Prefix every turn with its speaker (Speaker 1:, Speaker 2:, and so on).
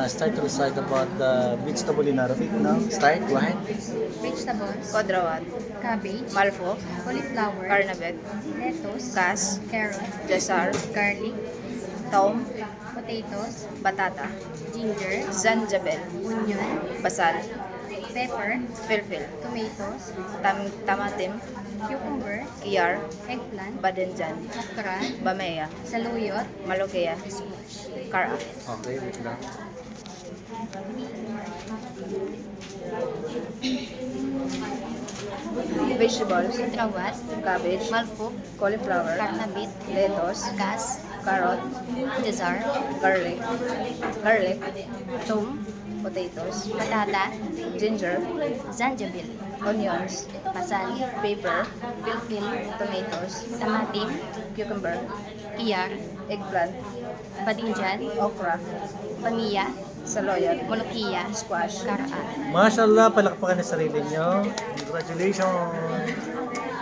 Speaker 1: start to recite about the vegetable in Arabic now. Start, go ahead.
Speaker 2: Vegetables,
Speaker 3: Kodrawat,
Speaker 2: cabbage,
Speaker 3: Malfo,
Speaker 2: cauliflower,
Speaker 3: Karnabet,
Speaker 2: lettuce,
Speaker 3: Kas,
Speaker 2: carrot,
Speaker 3: Jasar,
Speaker 2: garlic,
Speaker 3: Tom,
Speaker 2: potatoes,
Speaker 3: Batata,
Speaker 2: ginger,
Speaker 3: Zanjabel,
Speaker 2: onion,
Speaker 3: Basal,
Speaker 2: pepper,
Speaker 3: Filfil,
Speaker 2: tomatoes,
Speaker 3: Tamatim,
Speaker 2: cucumber,
Speaker 3: Kiyar,
Speaker 2: eggplant,
Speaker 3: Badenjan,
Speaker 2: okra,
Speaker 3: Bamea,
Speaker 2: saluyot,
Speaker 3: Malokea, Kara.
Speaker 1: Okay, wait lang.
Speaker 3: Vegetables,
Speaker 2: sitrawat,
Speaker 3: cabbage,
Speaker 2: malfok,
Speaker 3: cauliflower,
Speaker 2: karnabit,
Speaker 3: lettuce,
Speaker 2: gas,
Speaker 3: carrot,
Speaker 2: jazar,
Speaker 3: garlic,
Speaker 2: tom,
Speaker 3: potatoes,
Speaker 2: batata,
Speaker 3: ginger,
Speaker 2: zanjabil,
Speaker 3: onions,
Speaker 2: basal,
Speaker 3: pepper,
Speaker 2: pilpil,
Speaker 3: tomatoes,
Speaker 2: tamatim,
Speaker 3: cucumber,
Speaker 2: iyar,
Speaker 3: eggplant,
Speaker 2: badinjan,
Speaker 3: okra,
Speaker 2: pamiya,
Speaker 3: saloyot,
Speaker 2: molokiya,
Speaker 3: squash.
Speaker 2: karaan.
Speaker 1: Mashallah, palakpakan na sarili nyo. Congratulations!